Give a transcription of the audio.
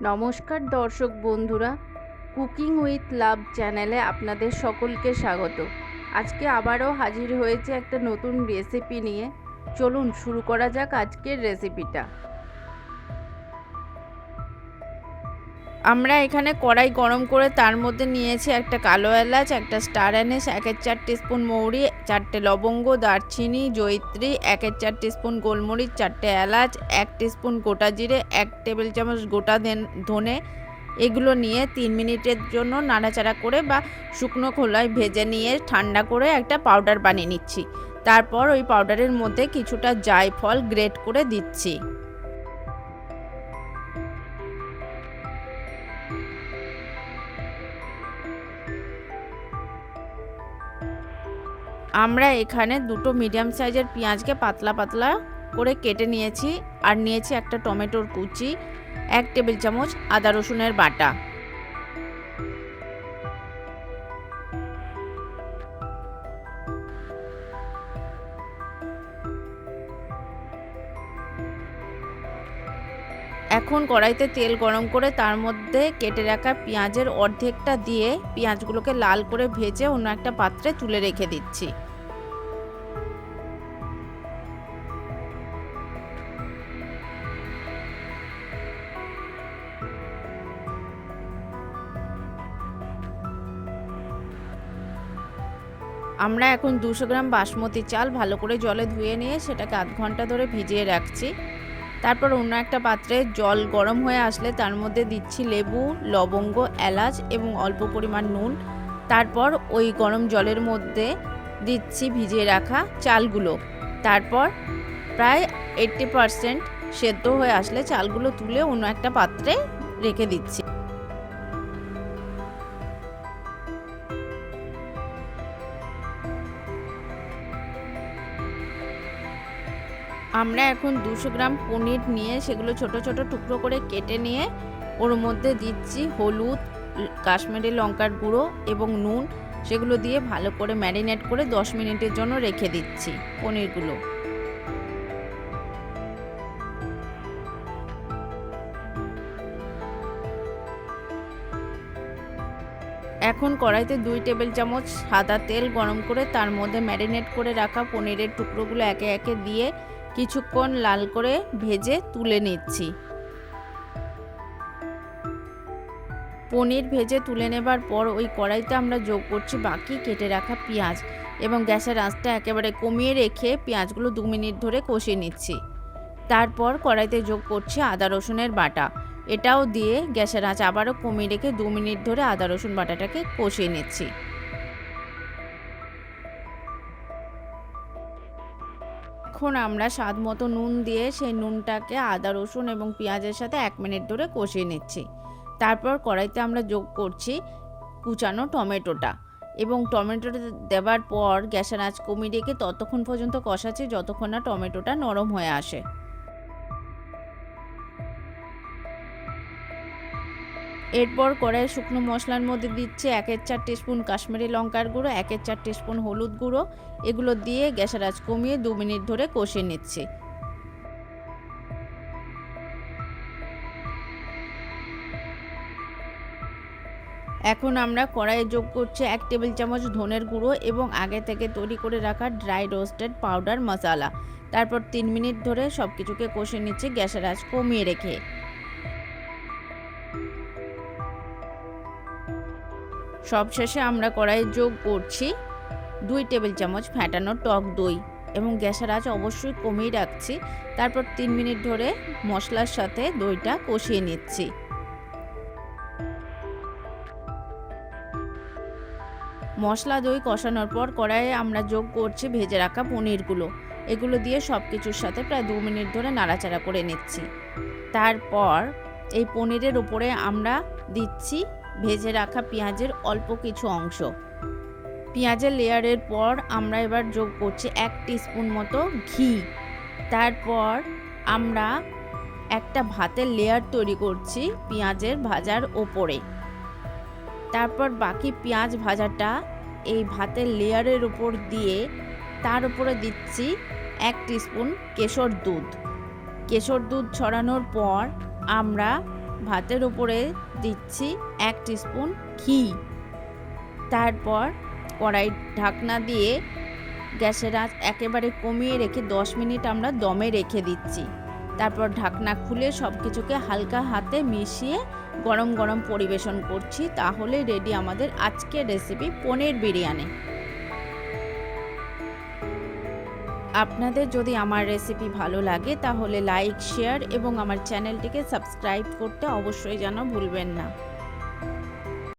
নমস্কার দর্শক বন্ধুরা, কুকিং উইথ লাভ চ্যানেলে আপনাদের সকলকে স্বাগত। আজকে আবারও হাজির হয়েছে একটা নতুন রেসিপি নিয়ে। চলুন শুরু করা যাক আজকের রেসিপিটা। আমরা এখানে কড়াই গরম করে তার মধ্যে নিয়েছি একটা কালো এলাচ, একটা স্টার অ্যানিস, 1/4 টিস্পুন মৌরি, 4টে লবঙ্গ, দারচিনি, জয়িত্রী, 1/4 টিস্পুন গোলমরিচ, 4টে এলাচ, 1 টিস্পুন গোটা জিরে, 1 টেবিল চামচ গোটা ধনে। এগুলো নিয়ে 3 মিনিটের জন্য নাড়াচাড়া করে বা শুকনো খোলায় ভেজে নিয়ে ঠান্ডা করে একটা পাউডার বানিয়ে নিচ্ছি। তারপর ওই পাউডারের মধ্যে কিছুটা জায়ফল গ্রেট করে দিচ্ছি। আমরা এখানে দুটো মিডিয়াম সাইজের পেঁয়াজকে পাতলা পাতলা করে কেটে নিয়েছি, আর নিয়েছি একটা টমেটোর কুচি, 1 টেবিল চামচ আদা রসুনের বাটা। এখন কড়াইতে তেল গরম করে তার মধ্যে কেটে রাখা পেঁয়াজের অর্ধেকটা দিয়ে পেঁয়াজগুলোকে লাল করে ভেজে অন্য একটা পাত্রে তুলে রেখে দিচ্ছি। আমরা এখন 200 গ্রাম বাসমতি চাল ভালো করে জলে ধুয়ে নিয়ে সেটাকে আধ ঘন্টা ধরে ভিজিয়ে রাখছি। তারপর অন্য একটা পাত্রে জল গরম হয়ে আসলে তার মধ্যে দিচ্ছি লেবু, লবঙ্গ, এলাচ এবং অল্প পরিমাণ নুন। তারপর ওই গরম জলের মধ্যে দিচ্ছি ভিজিয়ে রাখা চালগুলো। তারপর প্রায় 80% সেদ্ধ হয়ে আসলে চালগুলো তুলে অন্য একটা পাত্রে রেখে দিচ্ছি। আমরা এখন 200 গ্রাম পনির নিয়ে সেগুলো ছোট ছোট টুকরো করে কেটে নিয়ে ওর মধ্যে দিচ্ছি হলুদ, কাশ্মীরি লঙ্কার গুঁড়ো এবং নুন। সেগুলো দিয়ে ভালো করে ম্যারিনেট করে 10 মিনিটের জন্য রেখে দিচ্ছি পনিরগুলো। এখন কড়াইতে 2 টেবিল চামচ সাদা তেল গরম করে তার মধ্যে ম্যারিনেট করে রাখা পনিরের টুকরোগুলো একে একে দিয়ে কিছুক্ষণ লাল করে ভেজে তুলে নিচ্ছি। পনির ভেজে তুলে নেবার পর ওই কড়াইতে আমরা যোগ করছি বাকি কেটে রাখা পেঁয়াজ এবং গ্যাসের আঁচটা একেবারে কমিয়ে রেখে পেঁয়াজগুলো 2 মিনিট ধরে কষিয়ে নিচ্ছি। তারপর কড়াইতে যোগ করছি আদা রসুনের বাটা। এটাও দিয়ে গ্যাসের আঁচ আবারও কমিয়ে রেখে 2 মিনিট ধরে আদা রসুন বাটাটাকে কষিয়ে নিচ্ছি। এখন আমরা স্বাদ মতো নুন দিয়ে সেই নুনটাকে আদা রসুন এবং পেঁয়াজের সাথে 1 মিনিট ধরে কষিয়ে নিচ্ছি। তারপর কড়াইতে আমরা যোগ করছি কুচানো টমেটোটা এবং টমেটোটা দেওয়ার পর গ্যাসের আঁচ কমিয়ে রেখে ততক্ষণ পর্যন্ত কষাচ্ছি যতক্ষণ না টমেটোটা নরম হয়ে আসে। এরপর কড়াইয়ে শুকনো মশলার মধ্যে দিচ্ছি 1/4 টিস্পুন কাশ্মীরি লঙ্কার গুঁড়ো, 1/4 টিস্পুন হলুদ গুঁড়ো। এগুলো দিয়ে গ্যাসের আঁচ কমিয়ে 2 মিনিট ধরে কষিয়ে নিচ্ছি। এখন আমরা কড়াইয়ে যোগ করছি 1 টেবিল চামচ ধনের গুঁড়ো এবং আগে থেকে তৈরি করে রাখা ড্রাই রোস্টেড পাউডার মশলা। তারপর 3 মিনিট ধরে সব কিছুকে কষিয়ে নিচ্ছি গ্যাসের আঁচ কমিয়ে রেখে। সবশেষে আমরা কড়াইয়ে যোগ করছি 2 টেবিল চামচ ফ্যাটানো টক দই এবং গ্যাসের আঁচ অবশ্যই কমিয়ে রাখছি। তারপর 3 মিনিট ধরে মশলার সাথে দইটা কষিয়ে নিচ্ছি। মশলা দই কষানোর পর কড়াইয়ে আমরা যোগ করছি ভেজে রাখা পনিরগুলো। এগুলো দিয়ে সব কিছুর সাথে প্রায় 2 মিনিট ধরে নাড়াচাড়া করে নিচ্ছি। তারপর এই পনিরের উপরে আমরা দিচ্ছি ভেজে রাখা পেঁয়াজের অল্প কিছু অংশ। পেঁয়াজের লেয়ারের পর আমরা এবার যোগ করছি 1 টিস্পুন মতো ঘি। তারপর আমরা একটা ভাতের লেয়ার তৈরি করছি পেঁয়াজের ভাজার ওপরে। তারপর বাকি পেঁয়াজ ভাজাটা এই ভাতের লেয়ারের উপর দিয়ে তার উপরে দিচ্ছি 1 টিস্পুন কেশর দুধ। কেশর দুধ ছড়ানোর পর আমরা ভাতের উপরে দিচ্ছি 1 টিস্পুন ঘি। তারপর কড়াই ঢাকনা দিয়ে গ্যাসের আঁচ একেবারে কমিয়ে রেখে 10 মিনিট আমরা দমে রেখে দিচ্ছি। তারপর ঢাকনা খুলে সব কিছুকে হালকা হাতে মিশিয়ে গরম গরম পরিবেশন করছি। তাহলে রেডি আমাদের আজকের রেসিপি পনির বিরিয়ানি। আপনাদের যদি আমার রেসিপি ভালো লাগে তাহলে লাইক, শেয়ার এবং আমার চ্যানেলটিকে সাবস্ক্রাইব করতে অবশ্যই যেন ভুলবেন না।